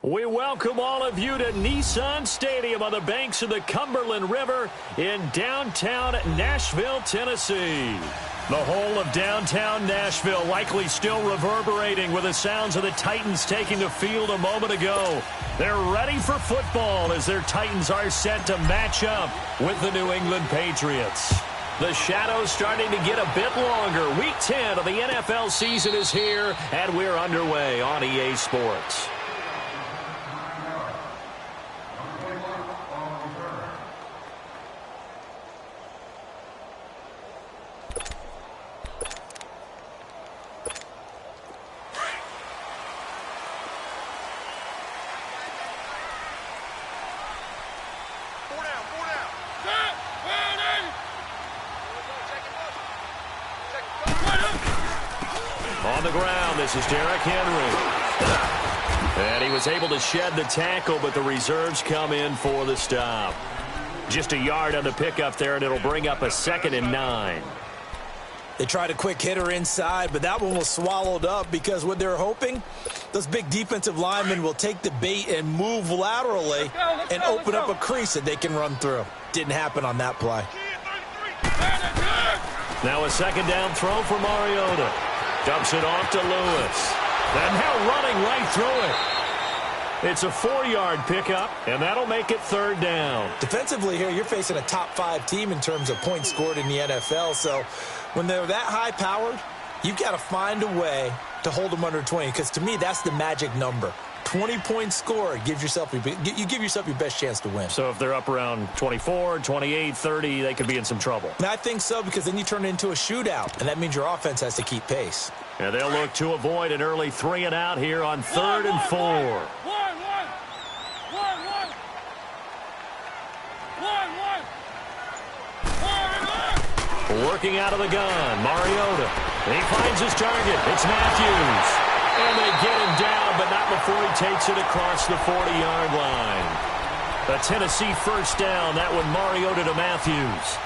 We welcome all of you to Nissan Stadium on the banks of the Cumberland River in downtown Nashville, Tennessee. The whole of downtown Nashville likely still reverberating with the sounds of the Titans taking the field a moment ago. They're ready for football as their Titans are set to match up with the New England Patriots. The shadow's starting to get a bit longer. Week 10 of the NFL season is here, and we're underway on EA Sports. On the ground, this is Derrick Henry. And he was able to shed the tackle, but the reserves come in for the stop. Just a yard on the pickup there, and it'll bring up a 2nd and 9. They tried a quick hitter inside, but that one was swallowed up because what they're hoping, those big defensive linemen will take the bait and move laterally and open up a crease that they can run through. Didn't happen on that play. Now a 2nd down throw for Mariota. Dumps it off to Lewis. And now running right through it. It's a 4-yard pickup, and that'll make it 3rd down. Defensively here, you're facing a top 5 team in terms of points scored in the NFL. So when they're that high-powered, you've got to find a way to hold them under 20. Because to me, that's the magic number. 20 points scored gives yourself you give yourself your best chance to win. So if they're up around 24, 28, 30, they could be in some trouble. And I think so, because then you turn it into a shootout, and that means your offense has to keep pace. And they'll look to avoid an early 3 and out here on 3rd and 4. Working out of the gun, Mariota. He finds his target. It's Matthews. And they get him down, but not before he takes it across the 40-yard line. A Tennessee 1st down. That one Mariota to Matthews.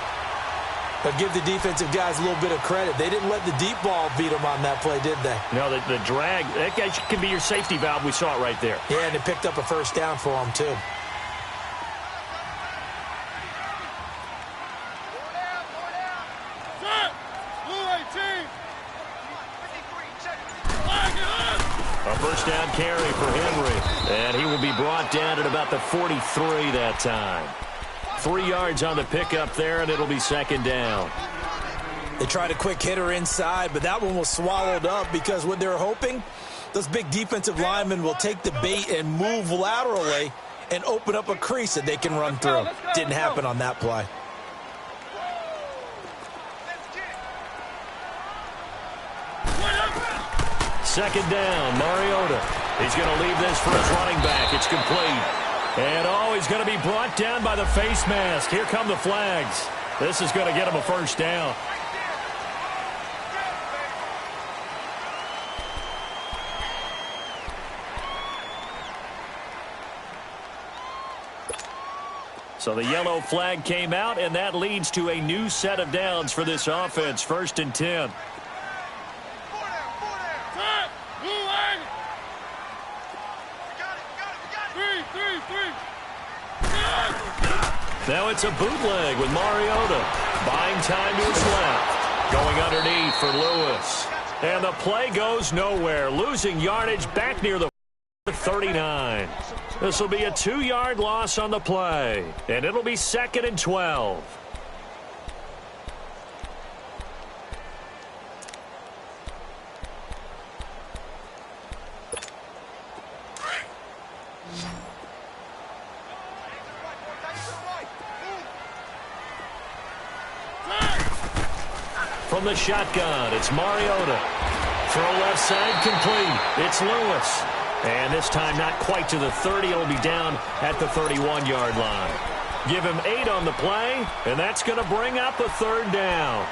But give the defensive guys a little bit of credit. They didn't let the deep ball beat them on that play, did they? No, the drag, that guy can be your safety valve. We saw it right there. Yeah, and they picked up a 1st down for them, too. A 1st down carry for Henry. And he will be brought down at about the 43 that time. 3 yards on the pickup there, and it'll be 2nd down. They tried a quick hitter inside, but that one was swallowed up because what they're hoping, those big defensive linemen will take the bait and move laterally and open up a crease that they can run through. Didn't happen on that play. Second down, Mariota. He's going to leave this for his running back. It's complete. And, he's going to be brought down by the face mask. Here come the flags. This is going to get him a 1st down. So the yellow flag came out, and that leads to a new set of downs for this offense. 1st and 10. Now it's a bootleg with Mariota. Buying time to his left. Going underneath for Lewis. And the play goes nowhere. Losing yardage back near the 39. This will be a 2-yard loss on the play. And it'll be 2nd and 12. From the shotgun, it's Mariota. Throw left side complete. It's Lewis. And this time not quite to the 30. It'll be down at the 31-yard line. Give him 8 on the play, and that's going to bring up a 3rd down.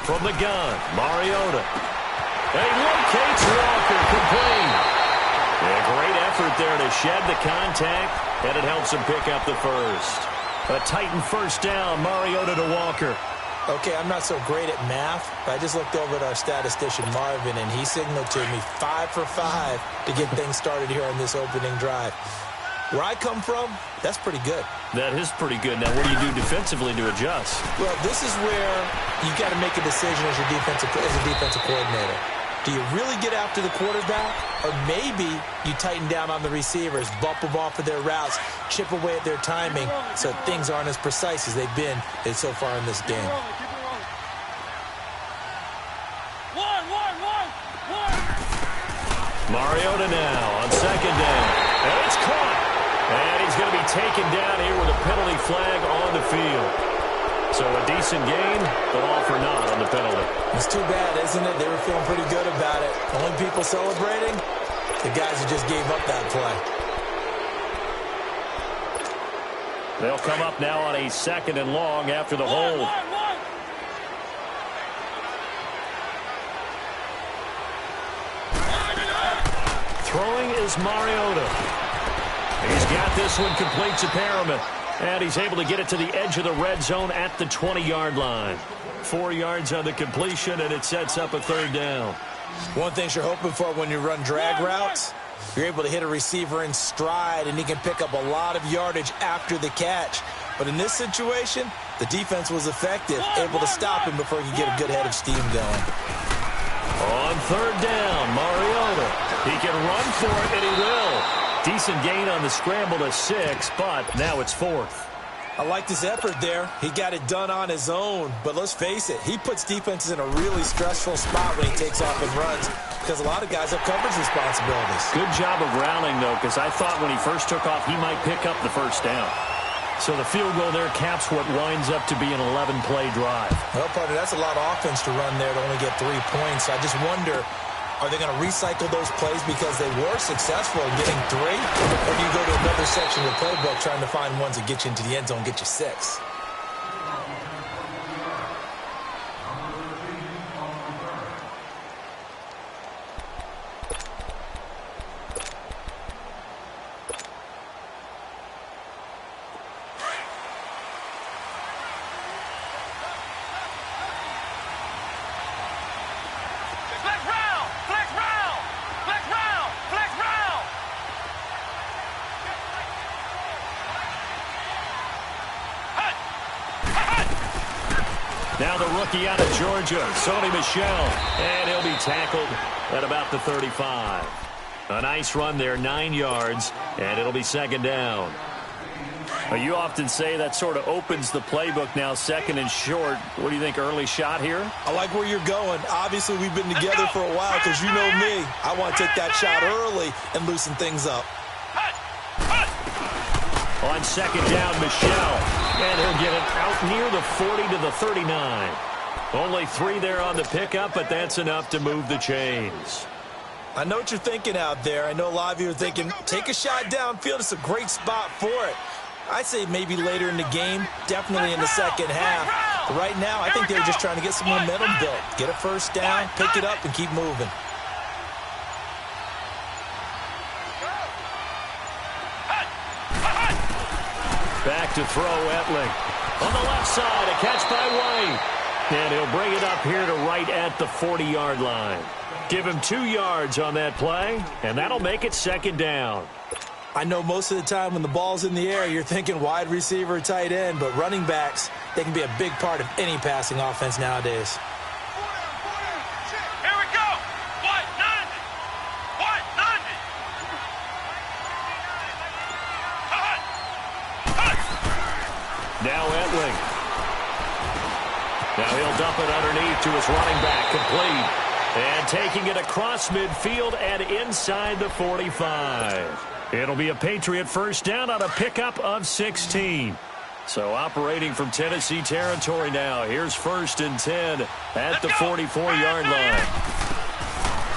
From the gun, Mariota. And he locates Walker, complete. A great effort effort there to shed the contact, and it helps him pick up the first. A Titan first down, Mariota to Walker. Okay, I'm not so great at math, but I just looked over at our statistician, Marvin, and he signaled to me 5 for 5 to get things started here on this opening drive. Where I come from, that's pretty good. That is pretty good. Now, what do you do defensively to adjust? Well, this is where you got to make a decision as a defensive coordinator. Do you really get after the quarterback, or maybe you tighten down on the receivers, bump them off of their routes, chip away at their timing so things aren't as precise as they've been so far in this game? Mariota now on second down. And it's caught. And he's going to be taken down here with a penalty flag on the field. So a decent gain, but all for naught on the penalty. It's too bad, isn't it? They were feeling pretty good about it. Only people celebrating, the guys who just gave up that play. They'll come up now on a second and long after the hold. Throwing is Mariota. He's got this one complete to Perriman. And he's able to get it to the edge of the red zone at the 20-yard line. 4 yards on the completion, and it sets up a third down. One thing you're hoping for when you run drag routes, you're able to hit a receiver in stride, and he can pick up a lot of yardage after the catch. But in this situation, the defense was effective, able to stop him before he could get a good head of steam going. On third down, Mariota. He can run for it, and he will. Decent gain on the scramble to 6, but now it's 4th. I liked his effort there. He got it done on his own. But let's face it, he puts defenses in a really stressful spot when he takes off and runs because a lot of guys have coverage responsibilities. Good job of rallying, though, because I thought when he first took off, he might pick up the first down. So the field goal there caps what winds up to be an 11-play drive. Well, partner, that's a lot of offense to run there to only get 3 points. I just wonder, are they going to recycle those plays because they were successful in getting 3? Or do you go to another section of the playbook trying to find ones that get you into the end zone, get you 6? Now the rookie out of Georgia, Sony Michel, and he'll be tackled at about the 35. A nice run there, 9 yards, and it'll be second down. You often say that sort of opens the playbook now, second and short. What do you think, early shot here? I like where you're going. Obviously, we've been together for a while because you know me. I want to take that shot early and loosen things up. On second down, Michel. And he'll get it out near the 40 to the 39. Only 3 there on the pickup, but that's enough to move the chains. I know what you're thinking out there. I know a lot of you are thinking, take a shot downfield. It's a great spot for it. I'd say maybe later in the game, definitely in the second half. But right now, I think they were just trying to get some momentum built. Get a first down, pick it up, and keep moving. Back to throw, Etling. On the left side, a catch by White. And he'll bring it up here to right at the 40-yard line. Give him 2 yards on that play, and that'll make it second down. I know most of the time when the ball's in the air, you're thinking wide receiver, tight end, but running backs, they can be a big part of any passing offense nowadays. Here we go. White, 90. White, 90. Now Etling. Now he'll dump it underneath to his running back, complete. And taking it across midfield and inside the 45. It'll be a Patriot first down on a pickup of 16. So operating from Tennessee territory now. Here's 1st and 10 at the 44-yard line.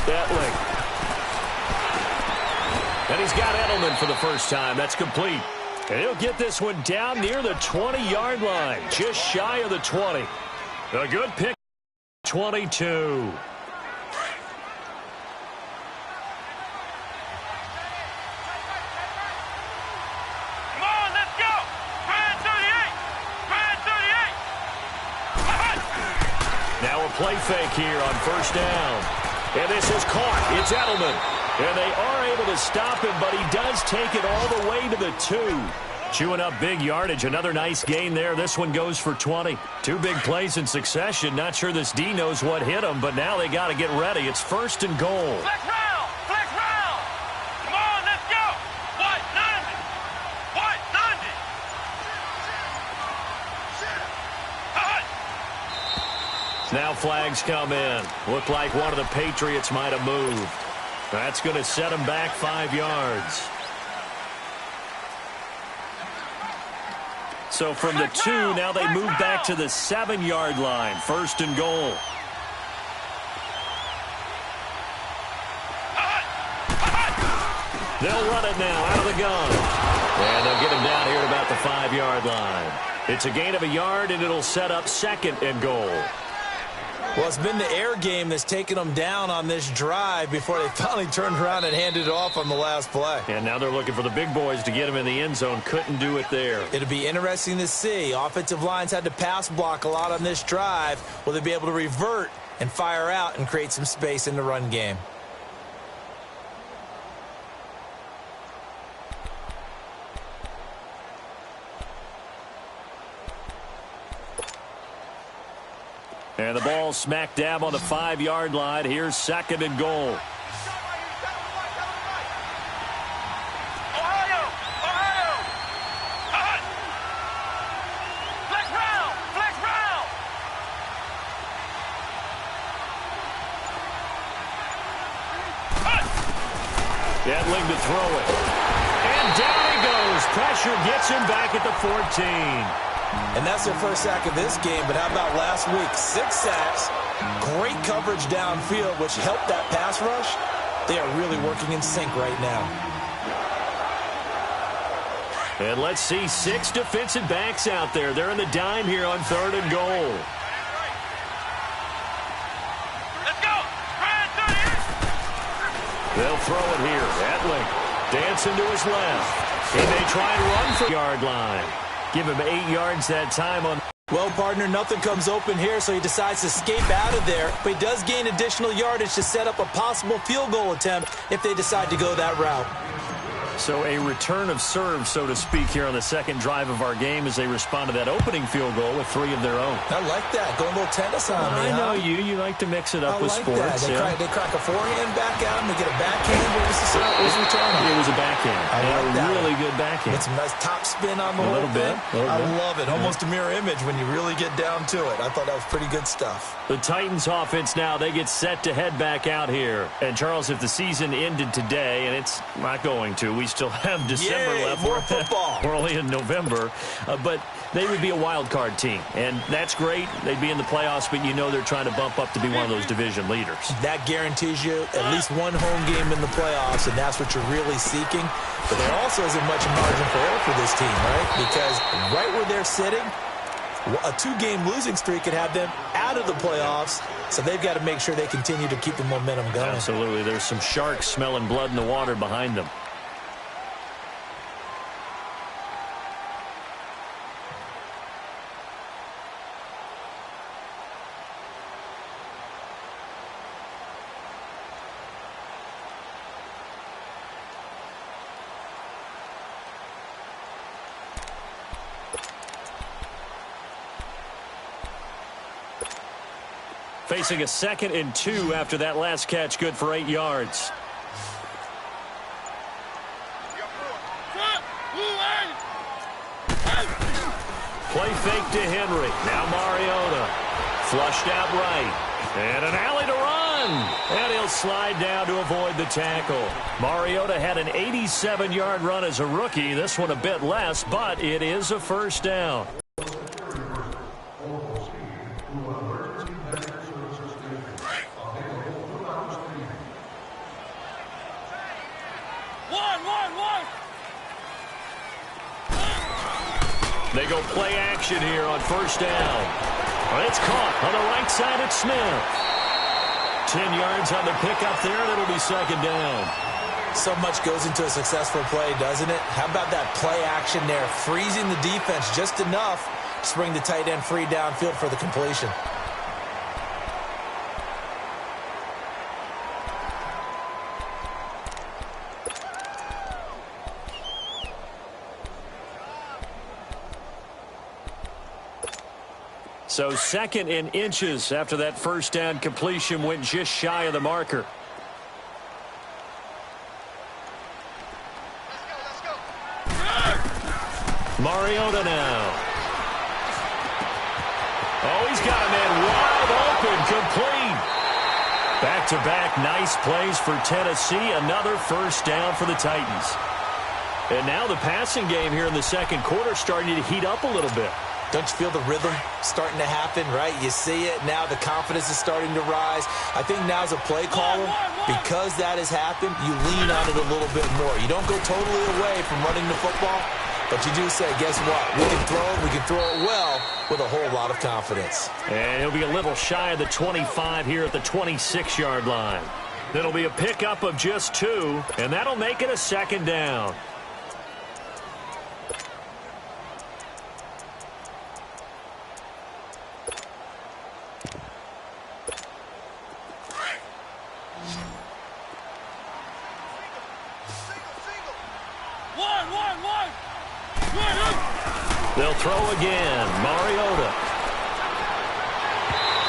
Etling. And he's got Edelman for the first time. That's complete. And he'll get this one down near the 20-yard line, just shy of the 20. A good pick, 22. play fake here on first down. And this is caught. It's Edelman. And they are able to stop him, but he does take it all the way to the 2. Chewing up big yardage. Another nice gain there. This one goes for 20. 2 big plays in succession. Not sure this D knows what hit him, but now they got to get ready. It's first and goal. Flex round! Flex round! Come on, let's go! White 90! White 90! Cut! Now flags come in. Looked like one of the Patriots might have moved. That's going to set him back 5 yards. So from the 2, now they move back to the 7-yard line. First and goal. They'll run it now out of the gun. And they'll get him down here at about the 5-yard line. It's a gain of a yard, and it'll set up second and goal. Well, it's been the air game that's taken them down on this drive before they finally turned around and handed it off on the last play. And now they're looking for the big boys to get him in the end zone. Couldn't do it there. It'll be interesting to see. Offensive lines had to pass block a lot on this drive. Will they be able to revert and fire out and create some space in the run game? And the ball smack dab on the 5-yard line. Here's second and goal. Ohio! Ohio! Cut! Flex round! Flex round! Cut! Edling to throw it. And down he goes. Pressure gets him back at the 14. And that's their first sack of this game, but how about last week? 6 sacks, great coverage downfield, which helped that pass rush. They are really working in sync right now. And let's see 6 defensive backs out there. They're in the dime here on third and goal. Let's go! Ryan 30! They'll throw it here. Edling dancing to his left. He may try and run for the yard line. Give him 8 yards that time on. Well, partner, nothing comes open here, so he decides to escape out of there. But he does gain additional yardage to set up a possible field goal attempt if they decide to go that route. So a return of serve, so to speak, here on the second drive of our game as they respond to that opening field goal with 3 of their own. I like that. Going a little tennis on me, I know huh? you like to mix it up with like sports. That. They crack a forehand back at him. They get a backhand. What was the return on? It was a backhand. I like that. Really good backhand. It's a nice top spin on the whole thing. I love it. Almost a mirror image when you really get down to it. I thought that was pretty good stuff. The Titans offense now, they get set to head back out here. And, Charles, if the season ended today, and it's not going to, we still have December left. More football. We're only in November. But they would be a wild card team. And that's great. They'd be in the playoffs, but you know they're trying to bump up to be one of those division leaders. That guarantees you at least one home game in the playoffs, and that's what you're really seeking. But there also isn't much margin for error for this team, right? Because right where they're sitting, a 2-game losing streak could have them out of the playoffs, so they've got to make sure they continue to keep the momentum going. Absolutely. There's some sharks smelling blood in the water behind them. Facing a 2nd and 2 after that last catch, good for 8 yards. Play fake to Henry. Now Mariota. Flushed out right. And an alley to run. And he'll slide down to avoid the tackle. Mariota had an 87-yard run as a rookie. This one a bit less, but it is a first down. They go play action here on first down. It's caught on the right side at Smith. 10 yards on the pickup there, and it'll be second down. So much goes into a successful play, doesn't it? How about that play action there, freezing the defense just enough to bring the tight end free downfield for the completion. So 2nd and inches after that first down completion went just shy of the marker. Mariota now. Oh, he's got a man wide open, complete. Back-to-back nice plays for Tennessee. Another first down for the Titans. And now the passing game here in the second quarter starting to heat up a little bit. Don't you feel the rhythm starting to happen, right? You see it. Now the confidence is starting to rise. I think now as a play caller, because that has happened, you lean on it a little bit more. You don't go totally away from running the football, but you do say, guess what? We can throw it. We can throw it well with a whole lot of confidence. And he'll be a little shy of the 25 here at the 26-yard line. It'll be a pickup of just 2, and that'll make it a 2nd down. They'll throw again. Mariota.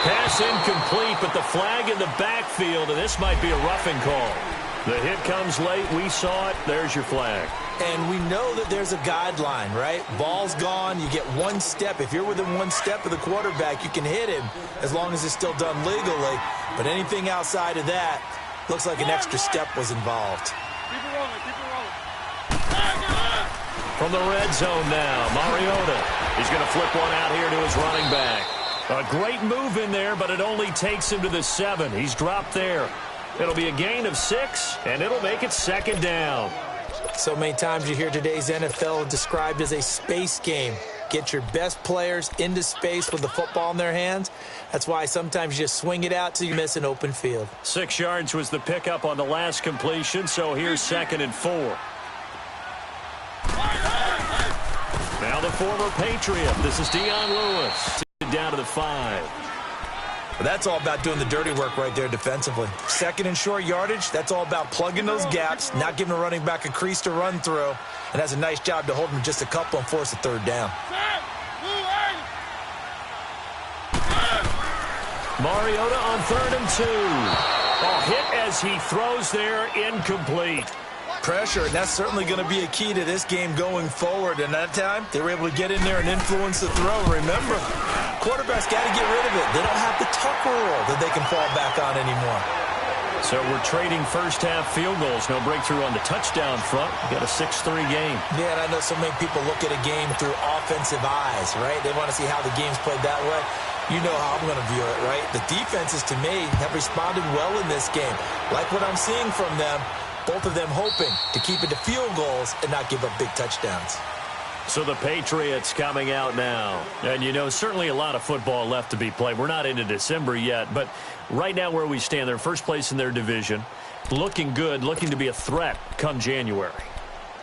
Pass incomplete, but the flag in the backfield, and this might be a roughing call. The hit comes late. We saw it. There's your flag. And we know that there's a guideline, right? Ball's gone. You get 1 step. If you're within 1 step of the quarterback, you can hit him as long as it's still done legally. But anything outside of that looks like an extra step was involved. Keep it rolling, keep it rolling. From the red zone now, Mariota. He's going to flip one out here to his running back. A great move in there, but it only takes him to the 7. He's dropped there. It'll be a gain of 6, and it'll make it 2nd down. So many times you hear today's NFL described as a space game. Get your best players into space with the football in their hands. That's why sometimes you just swing it out till you miss an open field. 6 yards was the pickup on the last completion, so here's 2nd and 4. Now the former Patriot. This is Dion Lewis. Down to the 5. That's all about doing the dirty work right there defensively. 2nd and short yardage, that's all about plugging those gaps, not giving a running back a crease to run through, and that's a nice job to hold him just a couple and force a 3rd down. Mariota on 3rd and 2. A hit as he throws there, incomplete. Pressure, and that's certainly going to be a key to this game going forward. And that time, they were able to get in there and influence the throw. Remember, quarterbacks got to get rid of it. They don't have the tuck rule that they can fall back on anymore. So we're trading first-half field goals. No breakthrough on the touchdown front. We got a 6-3 game. Yeah, and I know so many people look at a game through offensive eyes, right? They want to see how the game's played that way. You know how I'm going to view it, right? The defenses, to me, have responded well in this game. Like what I'm seeing from them. Both of them hoping to keep it to field goals and not give up big touchdowns. So the Patriots coming out now. And, you know, certainly a lot of football left to be played. We're not into December yet, but right now where we stand, they're first place in their division. Looking good, looking to be a threat come January.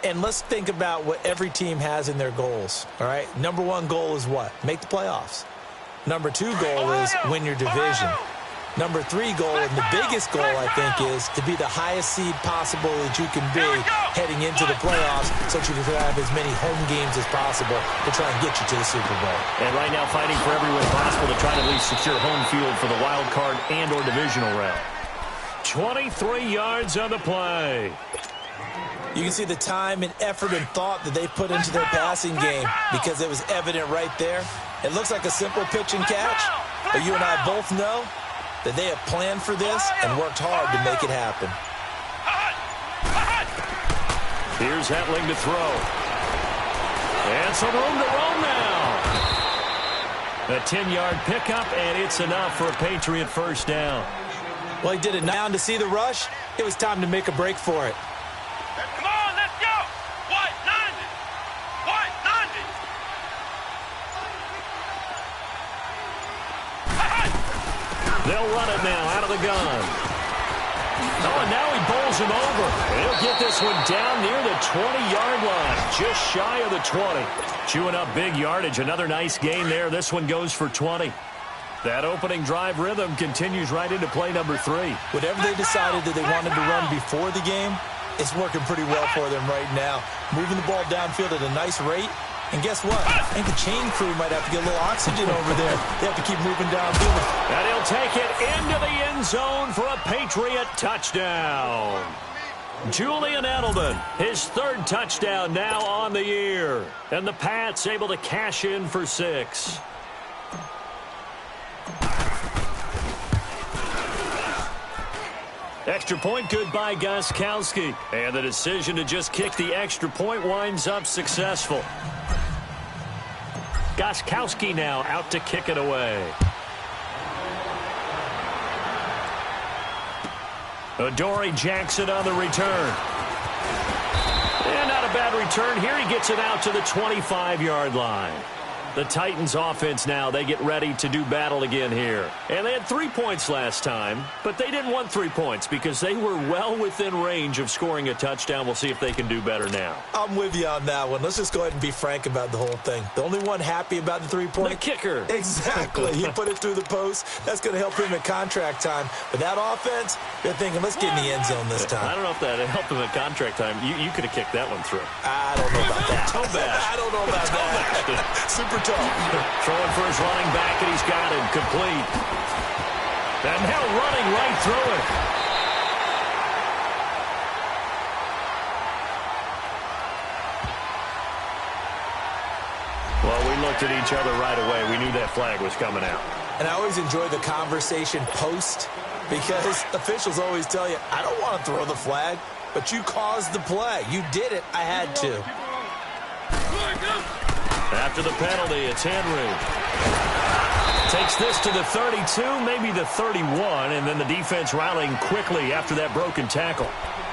And let's think about what every team has in their goals, all right? Number 1 goal is what? Make the playoffs. Number 2 goal is win your division. Number 3 goal, and the biggest goal, I think, is to be the highest seed possible that you can be heading into the playoffs so that you can have as many home games as possible to try and get you to the Super Bowl. And right now fighting for every win possible to try to at least secure home field for the wild card and or divisional round. 23 yards on the play. You can see the time and effort and thought that they put into their passing game because it was evident right there. It looks like a simple pitch and catch, but you and I both know that they have planned for this and worked hard to make it happen. Here's Hetling to throw. And some room to roam now. A 10-yard pickup, and it's enough for a Patriot first down. Well, he did it now to see the rush. It was time to make a break for it. Come on, let's go. White 90. White 90. They'll run it now out of the gun. Oh, and now he bowls him over. He'll get this one down near the 20-yard line, just shy of the 20. Chewing up big yardage. Another nice gain there. This one goes for 20. That opening drive rhythm continues right into play number 3. Whatever they decided that they wanted to run before the game, it's working pretty well for them right now. Moving the ball downfield at a nice rate, And guess what? I think the chain crew might have to get a little oxygen over there. They have to keep moving downfield. And he'll take it into the end zone for a Patriot touchdown. Julian Edelman, his third touchdown now on the year. And the Pats able to cash in for 6. Extra point good by Gostkowski. And the decision to just kick the extra point winds up successful. Gostkowski now out to kick it away. Adoree Jackson on the return. And not a bad return here. He gets it out to the 25-yard line. The Titans offense now, they get ready to do battle again here. And they had 3 points last time, but they didn't want 3 points because they were well within range of scoring a touchdown. We'll see if they can do better now. I'm with you on that one. Let's just go ahead and be frank about the whole thing. The only one happy about the 3-point? The kicker. Exactly. He put it through the post. That's going to help him at contract time. But that offense, they're thinking, let's get in the end zone this time. I don't know if that helped him at contract time. You could have kicked that one through. I don't know about that. Toe bash. I don't know about that. Super tough. Throwing for his running back, and he's got him complete. And now running right through it. Well, we looked at each other right away. We knew that flag was coming out. And I always enjoy the conversation post because officials always tell you, I don't want to throw the flag, but you caused the play. You did it. I had to. After the penalty, it's Henry. Takes this to the 32, maybe the 31, and then the defense rallying quickly after that broken tackle.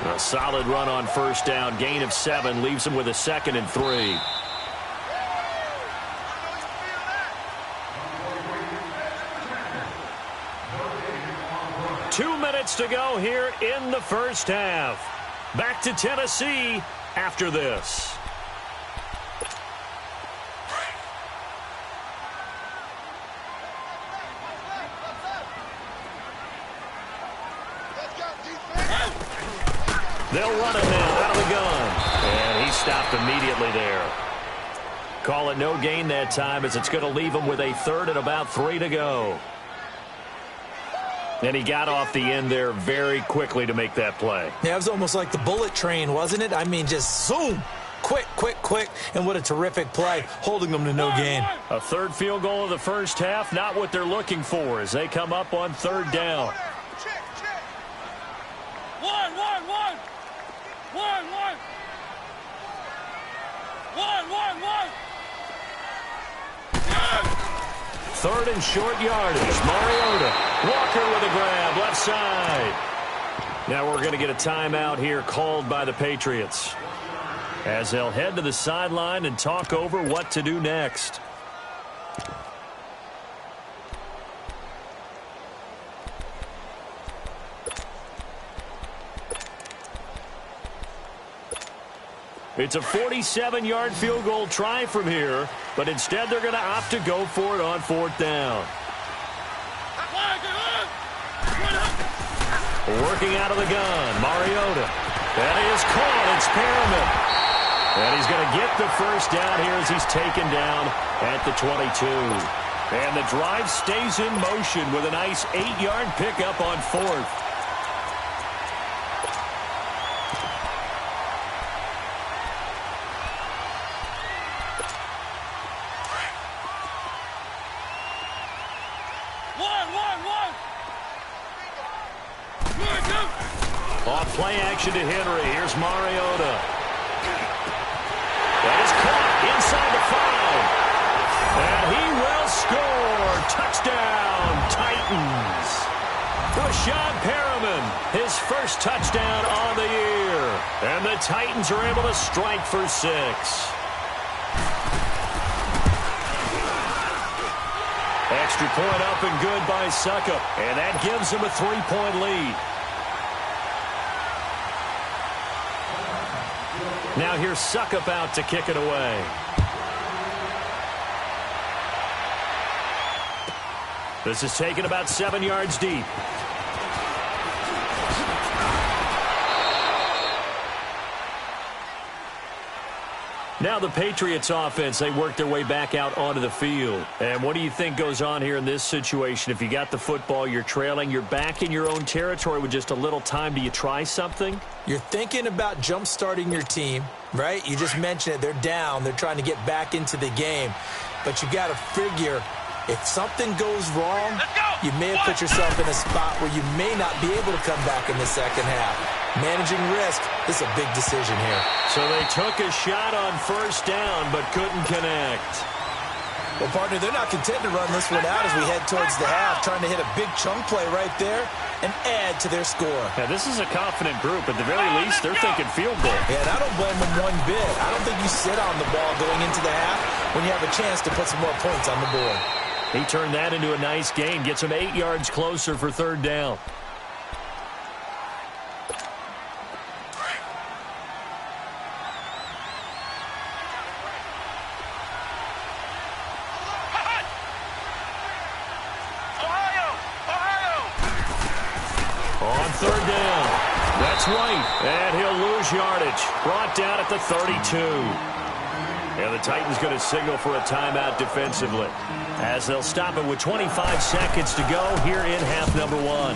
A solid run on first down, gain of 7, leaves him with a 2nd and 3. Two minutes to go here in the first half. Back to Tennessee after this. They'll run it now out of the gun. And he stopped immediately there. Call it no gain that time as it's going to leave him with a 3rd and about 3 to go. And he got off the end there very quickly to make that play. Yeah, it was almost like the bullet train, wasn't it? I mean, just zoom. Quick, quick, quick. And what a terrific play, holding them to no gain. A 3rd field goal of the first half, not what they're looking for as they come up on 3rd down. Third and short yardage. Mariota. Walker with a grab, left side. Now we're going to get a timeout here called by the Patriots as they'll head to the sideline and talk over what to do next. It's a 47-yard field goal try from here, but instead they're going to opt to go for it on 4th down. Working out of the gun, Mariota. That is caught. It's Perriman. And he's going to get the first down here as he's taken down at the 22. And the drive stays in motion with a nice 8-yard pickup on 4th. Off play action to Henry. Here's Mariota. That is caught inside the 5. And he will score. Touchdown, Titans. Rashad Perriman, his first touchdown on the year. And the Titans are able to strike for 6. Extra point up and good by Suckup. And that gives him a 3-point lead. Now here's Suckup out to kick it away. This is taken about 7 yards deep. Now the Patriots offense, they work their way back out onto the field. And what do you think goes on here in this situation? If you got the football, you're trailing, you're back in your own territory with just a little time. Do you try something? You're thinking about jump-starting your team, right? You just mentioned it. They're down. They're trying to get back into the game. But you got to figure if something goes wrong, you may have put yourself in a spot where you may not be able to come back in the second half. Managing risk, this is a big decision here. So they took a shot on first down but couldn't connect. Well, partner, they're not content to run this one out as we head towards the half, trying to hit a big chunk play right there and add to their score. Yeah, this is a confident group. At the very least, they're thinking field goal. Yeah, and I don't blame them one bit. I don't think you sit on the ball going into the half when you have a chance to put some more points on the board. He turned that into a nice gain, gets him 8 yards closer for third down. On third down, that's White, and he'll lose yardage. Brought down at the 32. And the Titans going to signal for a timeout defensively, as they'll stop it with 25 seconds to go here in half number one.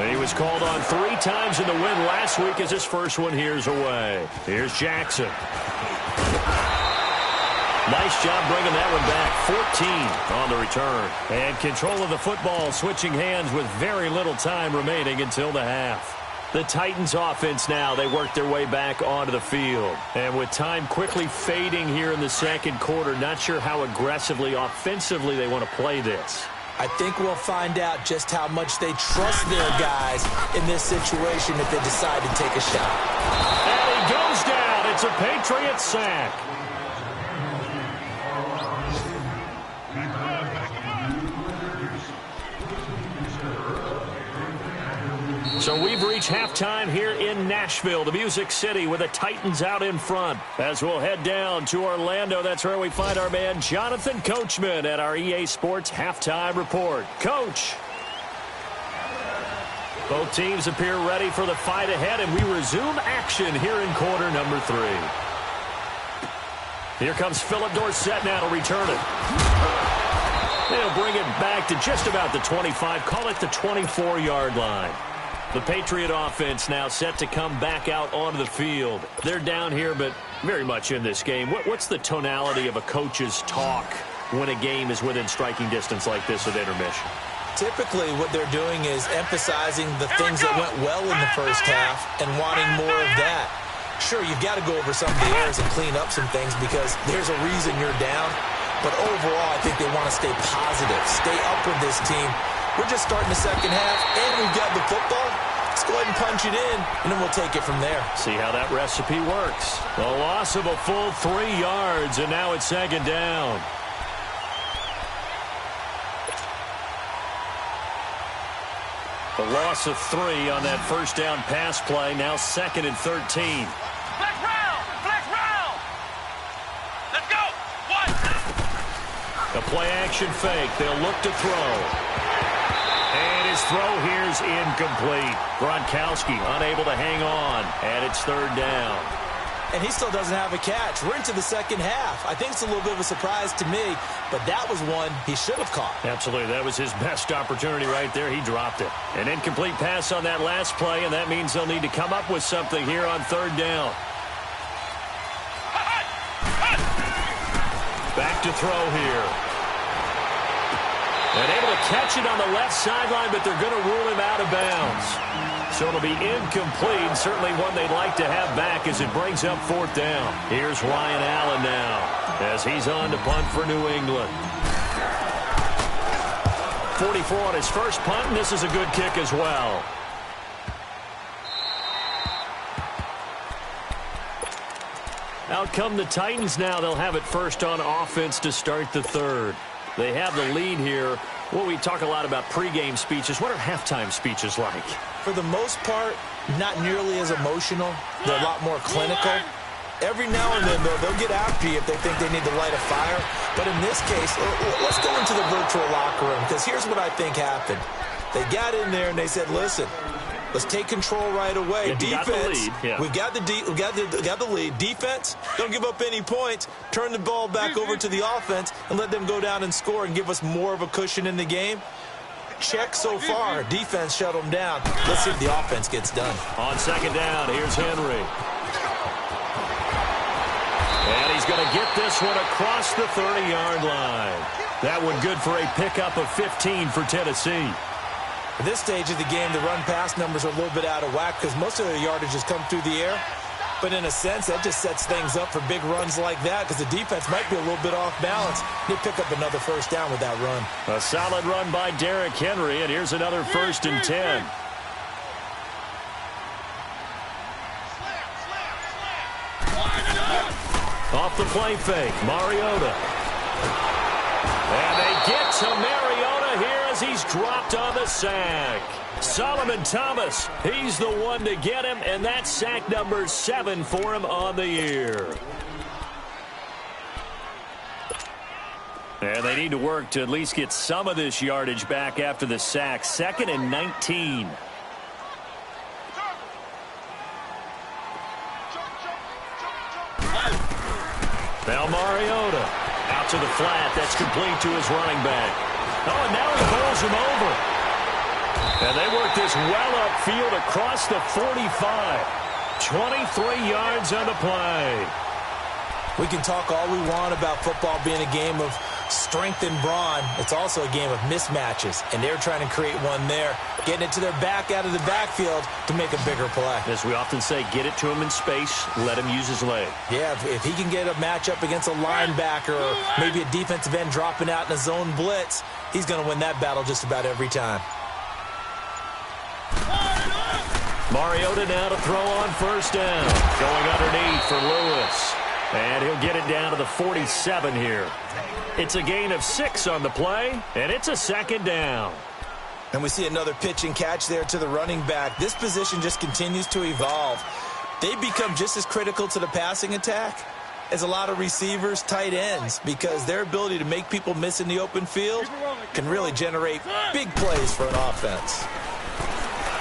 And he was called on 3 times in the win last week as his first one here's away. Here's Jackson. Nice job bringing that one back. 14 on the return. And control of the football switching hands with very little time remaining until the half. The Titans offense now, they work their way back onto the field. And with time quickly fading here in the second quarter, not sure how aggressively, offensively they want to play this. I think we'll find out just how much they trust their guys in this situation if they decide to take a shot. And he goes down. It's a Patriots sack. So we've reached halftime here in Nashville, the Music City, with the Titans out in front. As we'll head down to Orlando, that's where we find our man Jonathan Coachman at our EA Sports Halftime Report. Coach. Both teams appear ready for the fight ahead, and we resume action here in quarter number 3. Here comes Philip Dorsett now to return it. They'll bring it back to just about the 25, call it the 24-yard line. The Patriot offense now set to come back out onto the field. They're down here, but very much in this game. What's the tonality of a coach's talk when a game is within striking distance like this at intermission? Typically, what they're doing is emphasizing the things that went well in the first half and wanting more of that. Sure, you've got to go over some of the errors and clean up some things because there's a reason you're down. But overall, I think they want to stay positive, stay up with this team. We're just starting the second half, and we've got the football. Let's go ahead and punch it in, and then we'll take it from there. See how that recipe works. A loss of a full 3 yards, and now it's second down. A loss of 3 on that first down pass play, now second and 13. Flex round! Let's go! One! A play-action fake. They'll look to throw. And his throw here's incomplete. Gronkowski unable to hang on, and it's third down. And he still doesn't have a catch. We're into the second half. I think it's a little bit of a surprise to me, but that was one he should have caught. Absolutely. That was his best opportunity right there. He dropped it. An incomplete pass on that last play, and that means they'll need to come up with something here on third down. Back to throw here. And able to catch it on the left sideline, but they're going to rule him out of bounds. So it'll be incomplete, certainly one they'd like to have back as it brings up fourth down. Here's Ryan Allen now as he's on to punt for New England. 44 on his first punt, and this is a good kick as well. Out come the Titans now. They'll have it first on offense to start the third. They have the lead here. Well, we talk a lot about pregame speeches. What are halftime speeches like? For the most part, not nearly as emotional. They're a lot more clinical. Every now and then, though, they'll get after you if they think they need to light a fire. But in this case, let's go into the virtual locker room, because here's what I think happened. They got in there and they said, listen, Let's take control right away. Yeah, Defense, got the lead. Yeah. we got the lead. Defense, don't give up any points. Turn the ball back over to the offense and let them go down and score and give us more of a cushion in the game. Check so far. Defense shut them down. Let's see if the offense gets done. On second down, here's Henry. And he's going to get this one across the 30-yard line. That one good for a pickup of 15 for Tennessee. At this stage of the game, the run-pass numbers are a little bit out of whack because most of their yardage has come through the air. But in a sense, that just sets things up for big runs like that because the defense might be a little bit off balance. They pick up another first down with that run. A solid run by Derrick Henry, and here's another 1st and 10. Off the play fake, Mariota. And they get to Mariota here as he's dropped on the sack. Solomon Thomas, he's the one to get him, and that's sack number 7 for him on the year. And they need to work to at least get some of this yardage back after the sack. 2nd and 19. Now Mariota out to the flat. That's complete to his running back. Oh, and now he bowls him over. And they work this well upfield across the 45. 23 yards on the play. We can talk all we want about football being a game of strength and brawn. It's also a game of mismatches, and they're trying to create one there, getting it to their back out of the backfield to make a bigger play. As we often say, get it to him in space, let him use his leg. Yeah, if he can get a matchup against a linebacker or maybe a defensive end dropping out in a zone blitz, he's going to win that battle just about every time. Mariota now to throw on first down. Going underneath for Lewis. And he'll get it down to the 47 here. It's a gain of 6 on the play, and it's a 2nd down. And we see another pitch and catch there to the running back. This position just continues to evolve. They become just as critical to the passing attack as a lot of receivers, tight ends, because their ability to make people miss in the open field can really generate big plays for an offense.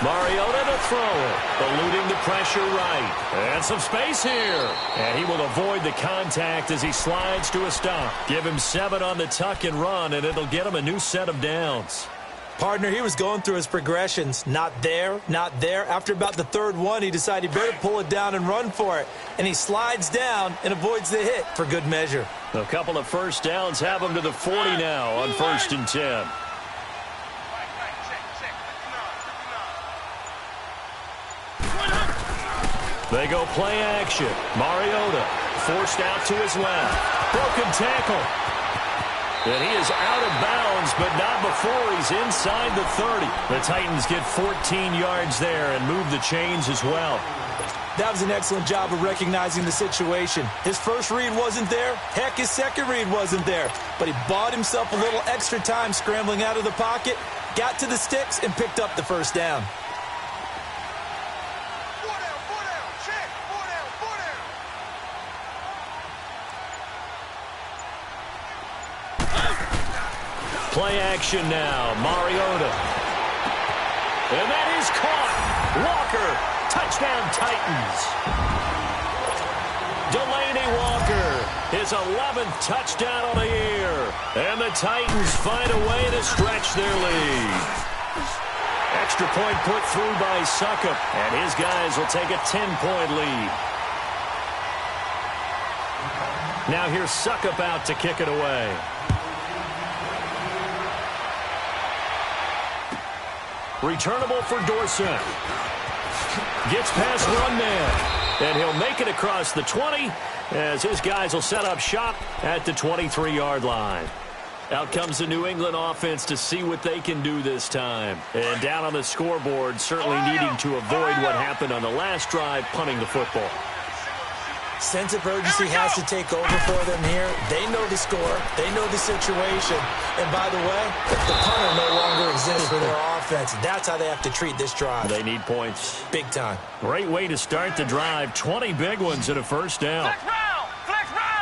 Mariota to throw it, eluding the pressure right. And some space here. And he will avoid the contact as he slides to a stop. Give him 7 on the tuck and run, and it'll get him a new set of downs. Partner, he was going through his progressions. Not there, not there. After about the 3rd one, he decided he better pull it down and run for it. And he slides down and avoids the hit for good measure. A couple of first downs have him to the 40 now on 1st and 10. They go play action. Mariota forced out to his left. Broken tackle. And he is out of bounds, but not before he's inside the 30. The Titans get 14 yards there and move the chains as well. That was an excellent job of recognizing the situation. His first read wasn't there. Heck, his second read wasn't there. But he bought himself a little extra time scrambling out of the pocket, got to the sticks, and picked up the first down. Play action now. Mariota. And that is caught. Walker. Touchdown Titans. Delaney Walker. His 11th touchdown on the year. And the Titans find a way to stretch their lead. Extra point put through by Suckup. And his guys will take a 10-point lead. Now here's Suckup out to kick it away. Returnable for Dorsett. Gets past one man. And he'll make it across the 20 as his guys will set up shop at the 23-yard line. Out comes the New England offense to see what they can do this time. And down on the scoreboard, certainly needing to avoid what happened on the last drive, punting the football. Sense of urgency has to take over for them here. They know the score. They know the situation. And by the way, the punter no longer exists for their offense. That's how they have to treat this drive. They need points. Big time. Great way to start the drive. 20 big ones and a first down.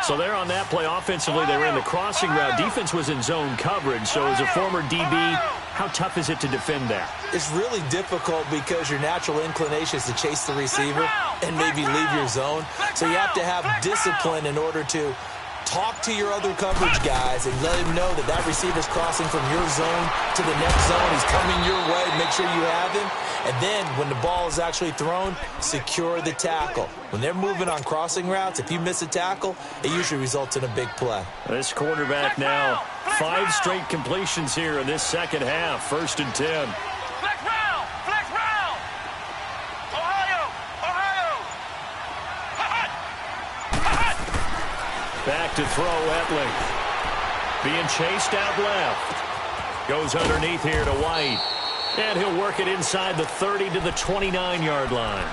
So there on that play, offensively, they ran the crossing route. Defense was in zone coverage. So as a former DB, How tough is it to defend that? It's really difficult because your natural inclination is to chase the receiver and maybe leave your zone. So you have to have discipline in order to talk to your other coverage guys and let him know that that receiver's crossing from your zone to the next zone. He's coming your way. Make sure you have him. And then when the ball is actually thrown, secure the tackle. When they're moving on crossing routes, if you miss a tackle, it usually results in a big play. This quarterback now, 5 straight completions here in this second half. 1st and 10. Flex round! Flex round! Ohio! Ohio! Hot! Hot! Back to throw, Etling. Being chased out left. Goes underneath here to White. And he'll work it inside the 30 to the 29-yard line.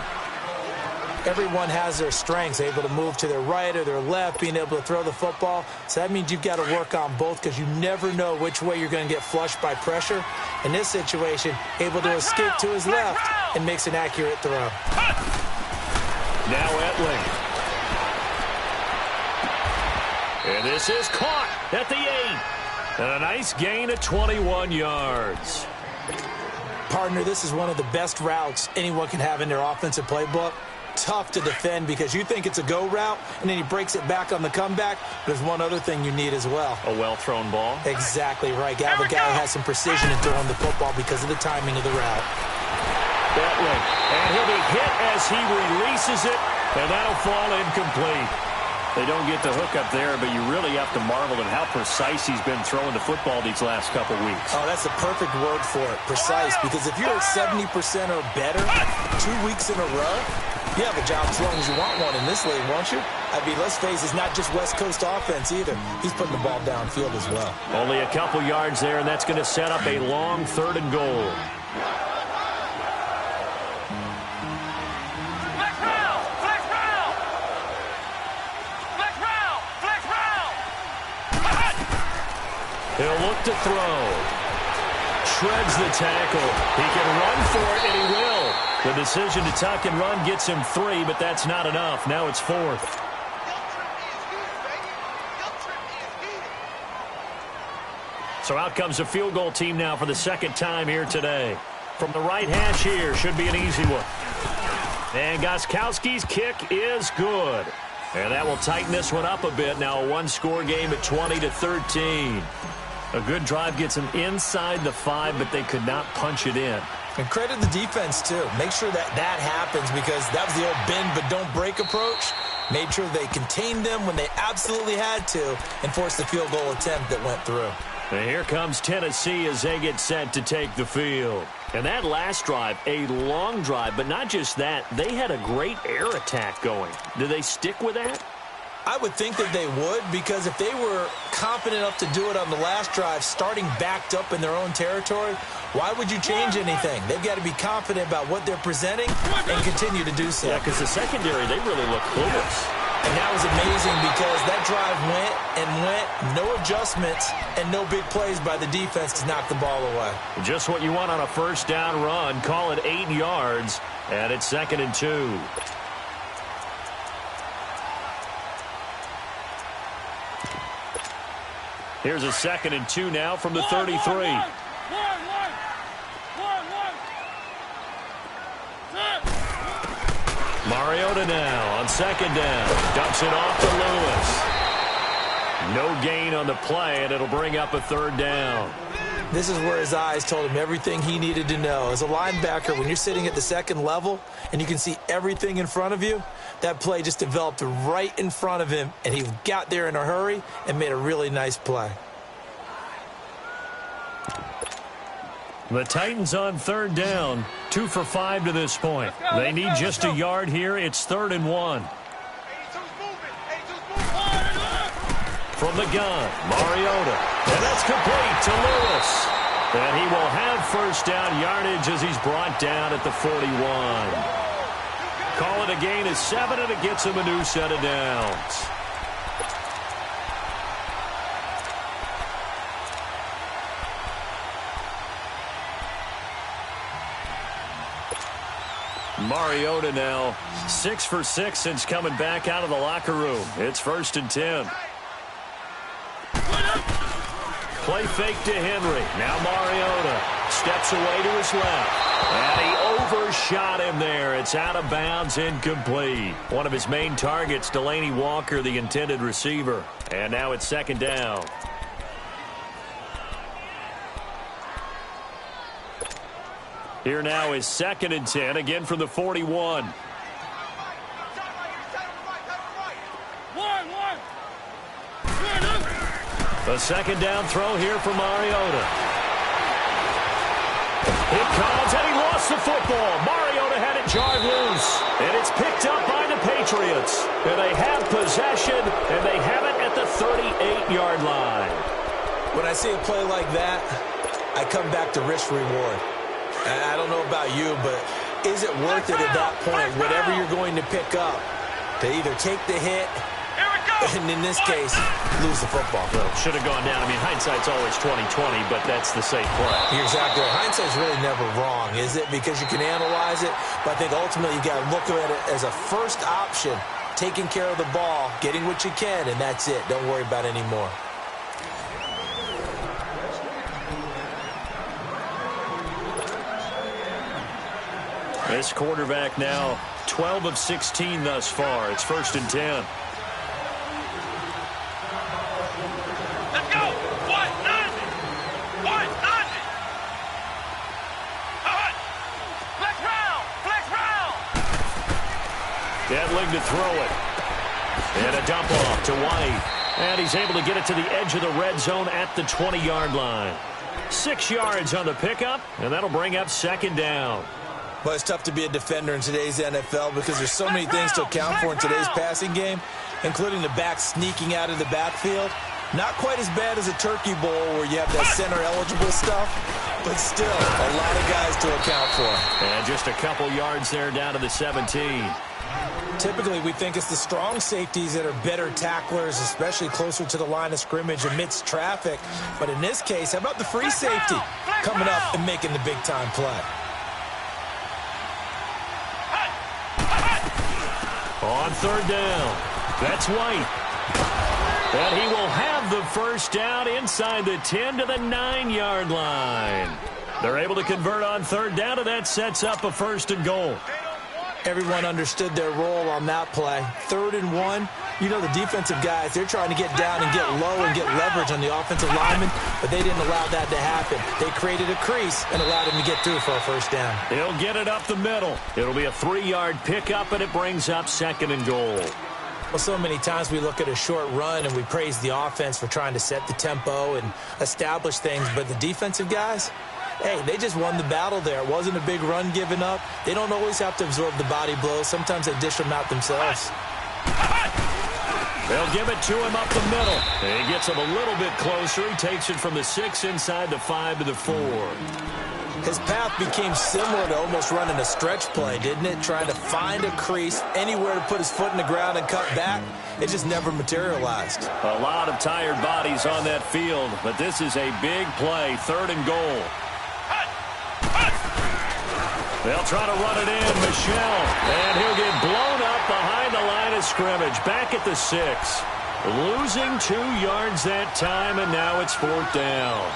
Everyone has their strengths, able to move to their right or their left, being able to throw the football. So that means you've got to work on both because you never know which way you're going to get flushed by pressure. In this situation, able to escape to his left and makes an accurate throw. Now Etling. And this is caught at the 8. And a nice gain of 21 yards. Partner, this is one of the best routes anyone can have in their offensive playbook. Tough to defend because you think it's a go route, and then he breaks it back on the comeback. There's one other thing you need as well. A well-thrown ball. Exactly right. You have a guy who has some precision in throwing the football because of the timing of the route. Etling. And he'll be hit as he releases it, and that'll fall incomplete. They don't get the hook up there, but you really have to marvel at how precise he's been throwing the football these last couple weeks. Oh, that's the perfect word for it, precise, because if you're at 70% or better 2 weeks in a row, you have a job as long as you want one in this league, won't you? I mean, let's face it, it's not just West Coast offense either. He's putting the ball downfield as well. Only a couple yards there, and that's going to set up a long 3rd and goal. He'll look to throw. Shreds the tackle. He can run for it, and he will. The decision to tuck and run gets him 3, but that's not enough. Now it's 4th. So out comes a field goal team now for the 2nd time here today. From the right hash here, should be an easy one. And Gostkowski's kick is good. And that will tighten this one up a bit. Now a 1-score game at 20-13. A good drive gets them inside the 5, but they could not punch it in. And credit the defense, too. Make sure that that happens because that was the old bend but don't break approach. Made sure they contained them when they absolutely had to and forced the field goal attempt that went through. And here comes Tennessee as they get set to take the field. And that last drive, a long drive, but not just that. They had a great air attack going. Do they stick with that? I would think that they would because if they were confident enough to do it on the last drive, starting backed up in their own territory, why would you change anything? They've got to be confident about what they're presenting and continue to do so. Yeah, because the secondary, they really look clueless. And that was amazing because that drive went and went, no adjustments, and no big plays by the defense to knock the ball away. Just what you want on a 1st down run. Call it 8 yards, and it's 2nd and 2. Here's a 2nd and 2 now from the 33. Mariota now on 2nd down. Dumps it off to Lewis. No gain on the play, and it'll bring up a 3rd down. This is where his eyes told him everything he needed to know. As a linebacker, when you're sitting at the 2nd level and you can see everything in front of you, that play just developed right in front of him, and he got there in a hurry and made a really nice play. The Titans on 3rd down, 2 for 5 to this point. They need just a yard here. It's 3rd and 1. From the gun, Mariota. And that's complete to Lewis. And he will have 1st down yardage as he's brought down at the 41. Call it a gain of 7, and it gets him a new set of downs. Mariota now 6 for 6 since coming back out of the locker room. It's 1st and 10. Play fake to Henry. Now Mariota. steps away to his left. And he overshot him there. It's out of bounds, incomplete. One of his main targets, Delaney Walker, the intended receiver. And now it's second down. Here now is 2nd and 10, again from the 41. The second down throw here for Mariota. It comes, and he lost the football. Mariota had it jarred loose, and it's picked up by the Patriots. And they have possession, and they have it at the 38-yard line. When I see a play like that, I come back to risk-reward. I don't know about you, but is it worth it at that point, whatever you're going to pick up, to either take the hit, and in this case, lose the football? Well, should have gone down. I mean, hindsight's always 20/20, but that's the safe play. You're exactly right. Hindsight's really never wrong, is it? Because you can analyze it, but I think ultimately you got to look at it as a first option, taking care of the ball, getting what you can, and that's it. Don't worry about it anymore. This quarterback now 12 of 16 thus far. It's 1st and 10. Let's go. What? Nothing. What? Nothing. Flex round. Flex round. Gatling to throw it. And a dump off to White. And he's able to get it to the edge of the red zone at the 20-yard line. 6 yards on the pickup, and that'll bring up 2nd down. Well, it's tough to be a defender in today's NFL because there's so many things to account for in today's passing game, including the back sneaking out of the backfield. Not quite as bad as a turkey bowl where you have that center-eligible stuff, but still a lot of guys to account for. And just a couple yards there down to the 17. Typically, we think it's the strong safeties that are better tacklers, especially closer to the line of scrimmage amidst traffic. But in this case, how about the free safety coming up and making the big-time play? On 3rd down, that's White. And he will have the first down inside the 10 to the 9-yard line. They're able to convert on 3rd down, and that sets up a 1st and goal. Everyone understood their role on that play. 3rd and 1. You know, the defensive guys, they're trying to get down and get low and get leverage on the offensive lineman, but they didn't allow that to happen. They created a crease and allowed him to get through for a 1st down. He'll get it up the middle. It'll be a 3-yard pickup, and it brings up 2nd and goal. Well, so many times we look at a short run and we praise the offense for trying to set the tempo and establish things, but the defensive guys, hey, they just won the battle there. It wasn't a big run given up. They don't always have to absorb the body blows. Sometimes they dish them out themselves. They'll give it to him up the middle. And he gets him a little bit closer. He takes it from the 6 inside the 5 to the 4. His path became similar to almost running a stretch play, didn't it? Trying to find a crease, anywhere to put his foot in the ground and cut back. It just never materialized. A lot of tired bodies on that field, but this is a big play. 3rd and goal. They'll try to run it in, Michel, and he'll get blown up behind the line of scrimmage, back at the 6. Losing 2 yards that time, and now it's 4th down.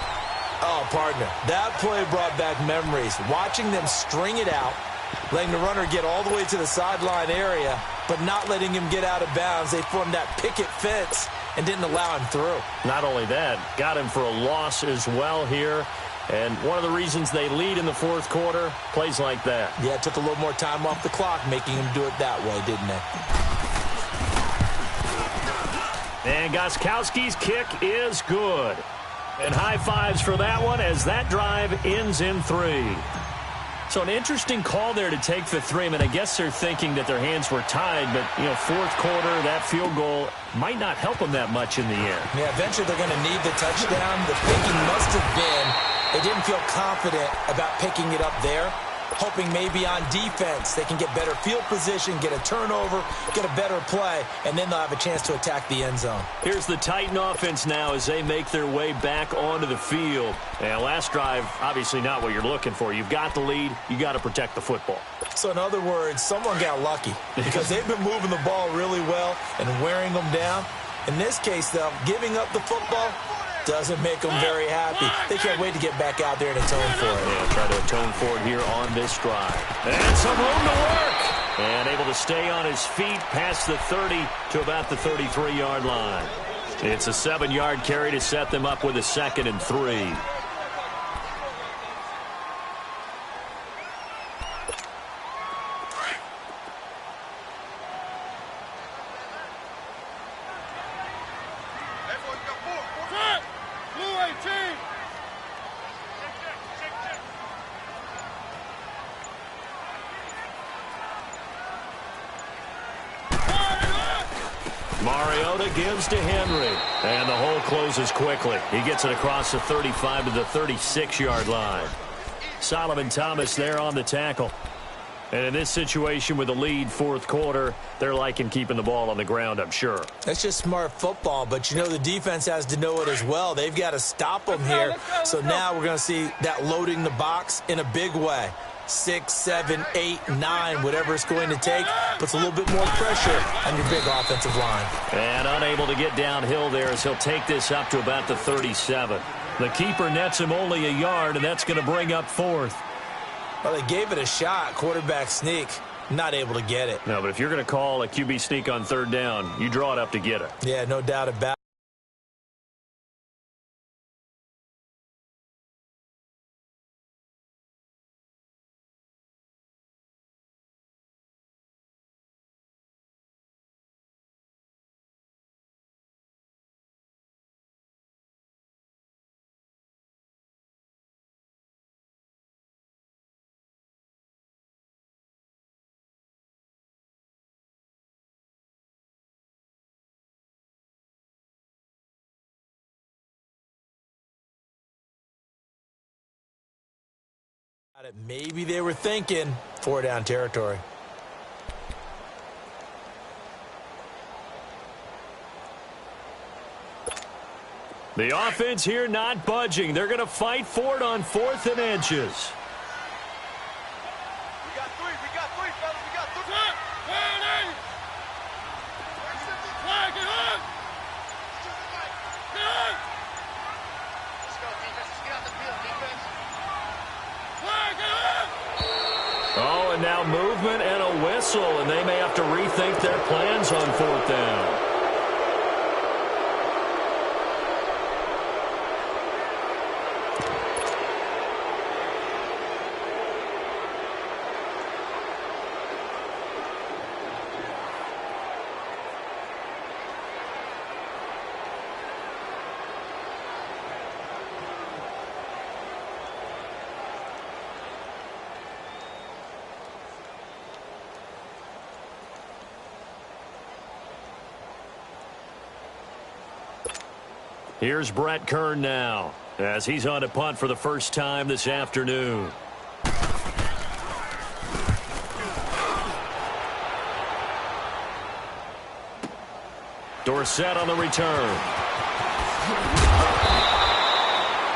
Oh, partner, that play brought back memories. Watching them string it out, letting the runner get all the way to the sideline area, but not letting him get out of bounds. They formed that picket fence and didn't allow him through. Not only that, got him for a loss as well here. And one of the reasons they lead in the 4th quarter, plays like that. Yeah, it took a little more time off the clock, making him do it that way, didn't it? And Gostkowski's kick is good. And high fives for that one as that drive ends in 3. So an interesting call there to take the 3. I mean, I guess they're thinking that their hands were tied, but, you know, 4th quarter, that field goal might not help them that much in the end. Yeah, eventually they're going to need the touchdown. The thinking must have been they didn't feel confident about picking it up there, hoping maybe on defense they can get better field position, get a turnover, get a better play, and then they'll have a chance to attack the end zone. Here's the Titan offense now as they make their way back onto the field. And last drive, obviously not what you're looking for. You've got the lead. You got to protect the football. So in other words, someone got lucky because they've been moving the ball really well and wearing them down. In this case, though, giving up the football doesn't make them very happy. They can't wait to get back out there and atone for it. Yeah, to atone for it here on this drive. And some room to work. And able to stay on his feet past the 30 to about the 33-yard line. It's a 7-yard carry to set them up with a 2nd and 3. Gives to Henry, and the hole closes quickly. He gets it across the 35 to the 36-yard line. Solomon Thomas there on the tackle. And in this situation with the lead 4th quarter, they're liking keeping the ball on the ground, I'm sure. That's just smart football, but you know the defense has to know it as well. They've got to stop them here. So now we're going to see that loading the box in a big way. 6, 7, 8, 9, whatever it's going to take, puts a little bit more pressure on your big offensive line. And unable to get downhill there as he'll take this up to about the 37. The keeper nets him only a yard, and that's going to bring up 4th. Well, they gave it a shot, quarterback sneak, not able to get it. No, but if you're going to call a QB sneak on 3rd down, you draw it up to get it. Yeah, no doubt about it. Maybe they were thinking 4-down territory. The offense here not budging. They're going to fight for it on 4th and inches. We got 3, fellas. We got 3. Flag it up. Let's go, defense. Let's get out the field, defense. Oh, and now movement and a whistle, and they may have to rethink their plans on 4th down. Here's Brett Kern now, as he's on to punt for the first time this afternoon. Dorsett on the return.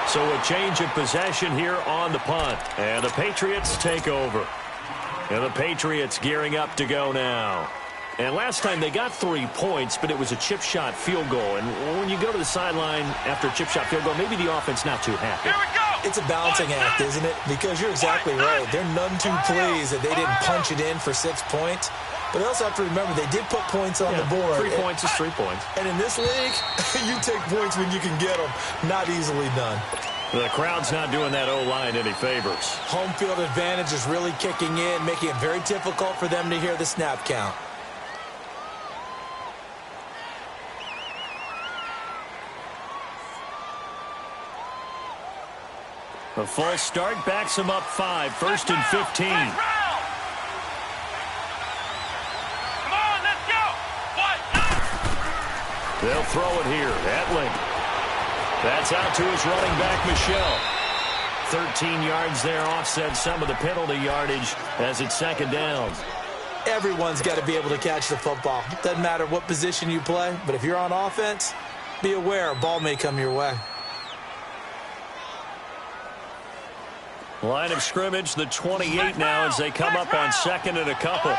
So a change of possession here on the punt. And the Patriots take over. And the Patriots gearing up to go now. And last time they got 3 points, but it was a chip shot field goal. And when you go to the sideline after a chip shot field goal, maybe the offense not too happy. Here we go. It's a balancing act, isn't it? Because you're exactly right. They're none too pleased that they didn't punch it in for 6 points. But they also have to remember they did put points on the board. 3 points is 3 points. And in this league, you take points when you can get them. Not easily done. The crowd's not doing that O-line any favors. Home field advantage is really kicking in, making it very difficult for them to hear the snap count. A false start backs him up 5, 1st and 15. Come on, let's go. They'll throw it here. Etling. That's out to his running back, Michelle. 13 yards there, offset some of the penalty yardage as it's 2nd down. Everyone's got to be able to catch the football. Doesn't matter what position you play, but if you're on offense, be aware a ball may come your way. Line of scrimmage, the 28 now as they come up on 2nd and a couple.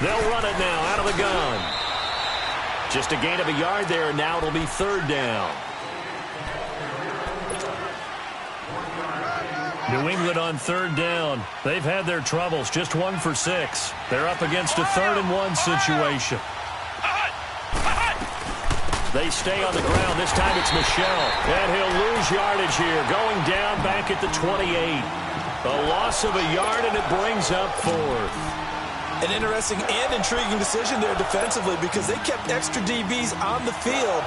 They'll run it now out of the gun. Just a gain of a yard there, and now it'll be 3rd down. New England on third down. They've had their troubles, just 1 for 6. They're up against a 3rd-and-1 situation. They stay on the ground. This time it's Michel. And he'll lose yardage here, going down back at the 28. A loss of a yard, and it brings up 4th. An interesting and intriguing decision there defensively because they kept extra DBs on the field.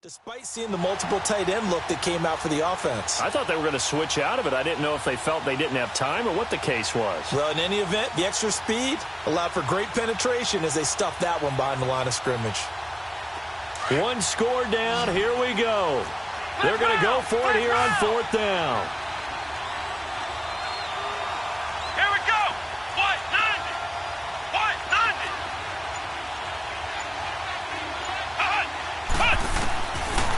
Despite seeing the multiple tight end look that came out for the offense. I thought they were going to switch out of it. I didn't know if they felt they didn't have time or what the case was. Well, in any event, the extra speed allowed for great penetration as they stuffed that one behind the line of scrimmage. 1 score down. Here we go. They're going to go for it here on 4th down. Here we go. What? 90. What? 90.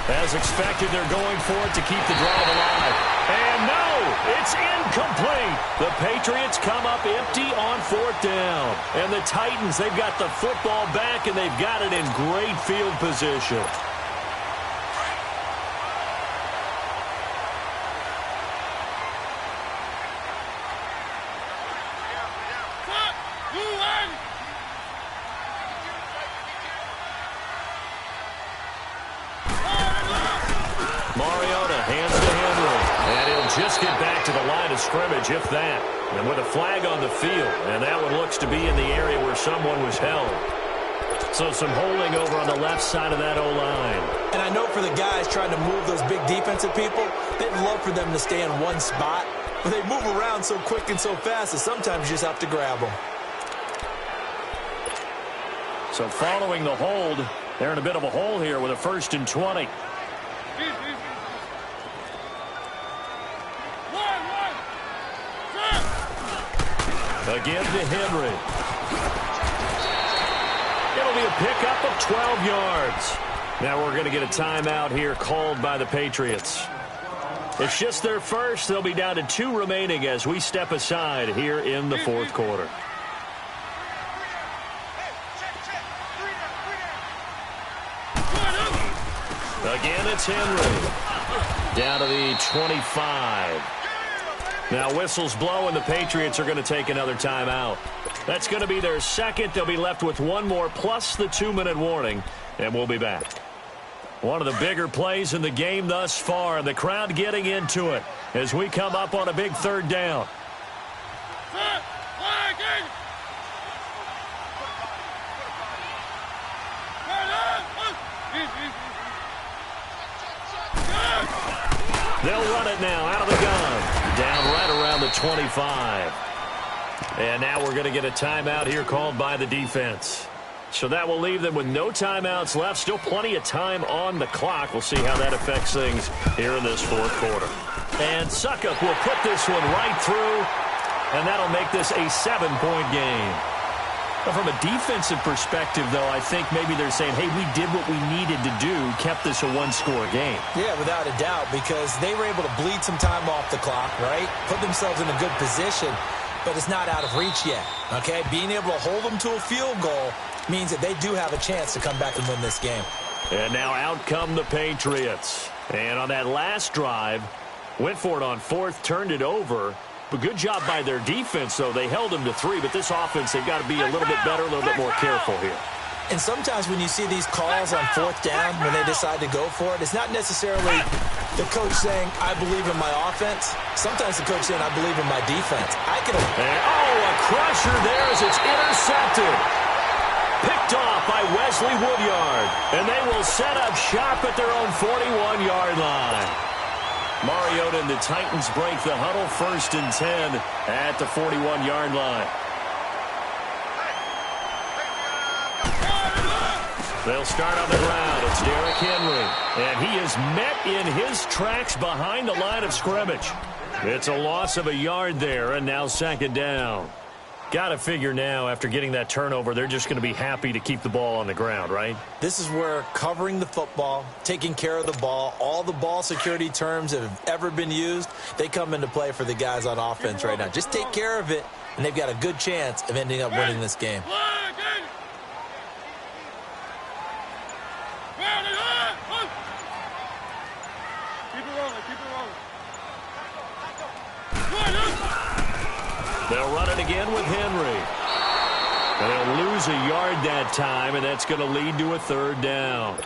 As expected, they're going for it to keep the drive alive. And no, it's incomplete. The Patriots come up empty on 4th down. And the Titans, they've got the football back, and they've got it in great field position. Just get back to the line of scrimmage, if that. And with a flag on the field, and that one looks to be in the area where someone was held. So some holding over on the left side of that O-line. And I know for the guys trying to move those big defensive people, they'd love for them to stay in one spot. But they move around so quick and so fast that sometimes you just have to grab them. So following the hold, they're in a bit of a hole here with a 1st and 20. Again to Henry. It'll be a pickup of 12 yards. Now we're going to get a timeout here called by the Patriots. It's just their first. They'll be down to 2 remaining as we step aside here in the 4th quarter. Again, it's Henry. Down to the 25. Now whistles blow, and the Patriots are going to take another timeout. That's going to be their second. They'll be left with 1 more plus the 2-minute warning, and we'll be back. One of the bigger plays in the game thus far, and the crowd getting into it as we come up on a big 3rd down. They'll run it now out of the gun. Down right around the 25. And now we're going to get a timeout here called by the defense. So that will leave them with no timeouts left. Still plenty of time on the clock. We'll see how that affects things here in this 4th quarter. And Suckup will put this one right through. And that'll make this a 7-point game. From a defensive perspective, though, I think maybe they're saying, hey, we did what we needed to do, kept this a 1-score game. Yeah, without a doubt, because they were able to bleed some time off the clock, right? Put themselves in a good position, but it's not out of reach yet, okay? Being able to hold them to a field goal means that they do have a chance to come back and win this game. And now out come the Patriots. And on that last drive, went for it on fourth, turned it over. But good job by their defense, though. They held them to 3, but this offense, they've got to be a little bit better, a little bit more careful here. And sometimes when you see these calls on fourth down, when they decide to go for it, it's not necessarily the coach saying, I believe in my offense. Sometimes the coach saying, I believe in my defense. A crusher there as it's intercepted. Picked off by Wesley Woodyard. And they will set up shop at their own 41-yard line. Mariota and the Titans break the huddle, 1st and 10 at the 41-yard line. They'll start on the ground. It's Derrick Henry. And he is met in his tracks behind the line of scrimmage. It's a loss of a yard there, and now 2nd down. Got to figure now, after getting that turnover, they're just going to be happy to keep the ball on the ground, right? This is where covering the football, taking care of the ball, all the ball security terms that have ever been used, they come into play for the guys on offense right now. Just take care of it, and they've got a good chance of ending up winning this game. They'll run it again with Henry. And they'll lose a yard that time, and that's going to lead to a 3rd down.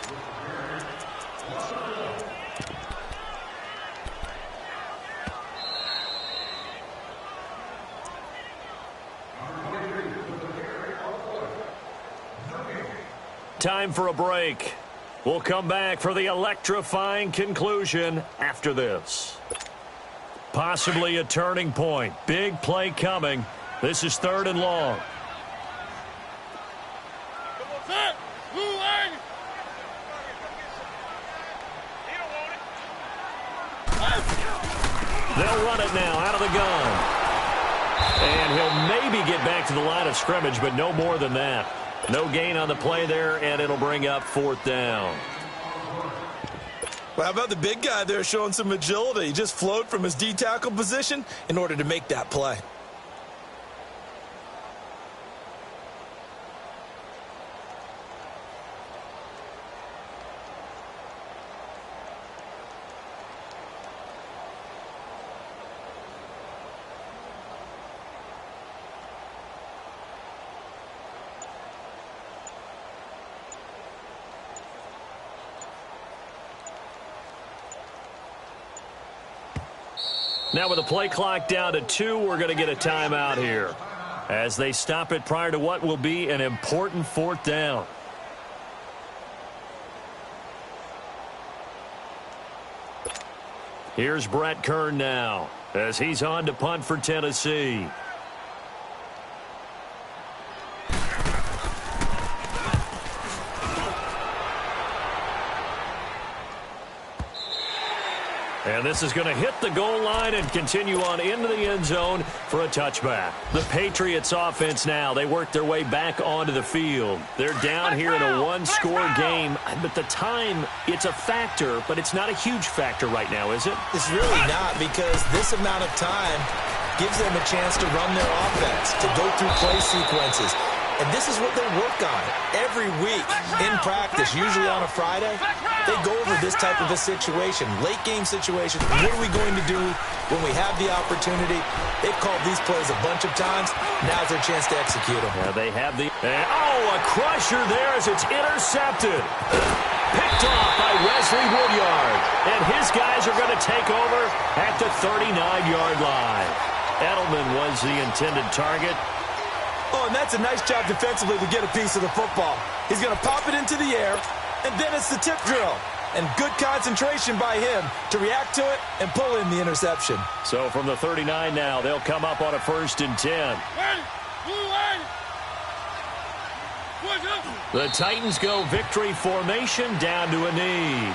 Time for a break. We'll come back for the electrifying conclusion after this. Possibly a turning point. Big play coming. This is 3rd and long. They'll run it now out of the gun. And he'll maybe get back to the line of scrimmage, but no more than that. No gain on the play there, and it'll bring up 4th down. Well, how about the big guy there showing some agility? He just flowed from his D-tackle position in order to make that play. Now with the play clock down to 2, we're going to get a timeout here as they stop it prior to what will be an important 4th down. Here's Brett Kern now as he's on to punt for Tennessee. And this is going to hit the goal line and continue on into the end zone for a touchback. The Patriots offense now, they work their way back onto the field. They're down here in a one-score game, but the time, it's a factor, but it's not a huge factor right now, is it? It's really not, because this amount of time gives them a chance to run their offense, to go through play sequences. And this is what they work on every week in practice, usually on a Friday. They go over this type of a situation, late-game situation. What are we going to do when we have the opportunity? They've called these plays a bunch of times. Now's their chance to execute them. Yeah, they have the... a crusher there as it's intercepted. Picked off by Wesley Woodyard. And his guys are going to take over at the 39-yard line. Edelman was the intended target. Oh, and that's a nice job defensively to get a piece of the football. He's going to pop it into the air, and then it's the tip drill. And good concentration by him to react to it and pull in the interception. So from the 39 now, they'll come up on a 1st and 10. The Titans go victory formation down to a knee.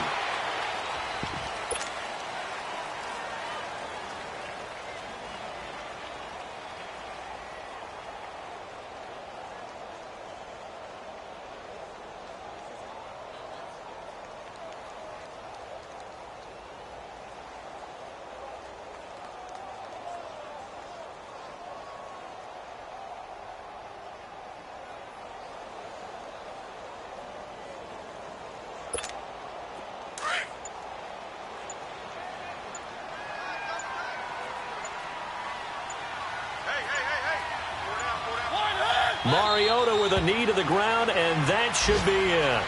Mariota with a knee to the ground, and that should be it.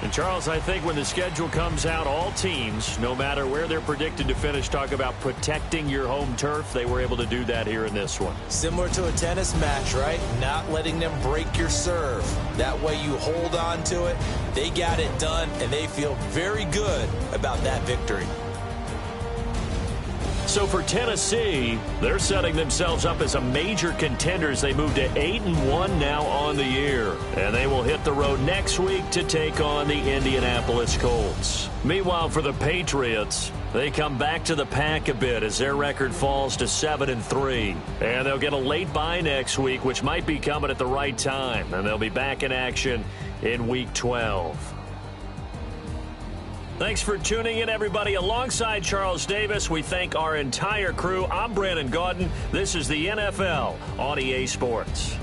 And Charles, I think when the schedule comes out, all teams, no matter where they're predicted to finish, talk about protecting your home turf. They were able to do that here in this one. Similar to a tennis match, right? Not letting them break your serve. That way you hold on to it. They got it done, and they feel very good about that victory. So for Tennessee, they're setting themselves up as a major contender as they move to 8-1 now on the year. And they will hit the road next week to take on the Indianapolis Colts. Meanwhile, for the Patriots, they come back to the pack a bit as their record falls to 7-3. And they'll get a late bye next week, which might be coming at the right time. And they'll be back in action in Week 12. Thanks for tuning in, everybody. Alongside Charles Davis, we thank our entire crew. I'm Brandon Gaudin. This is the NFL on EA Sports.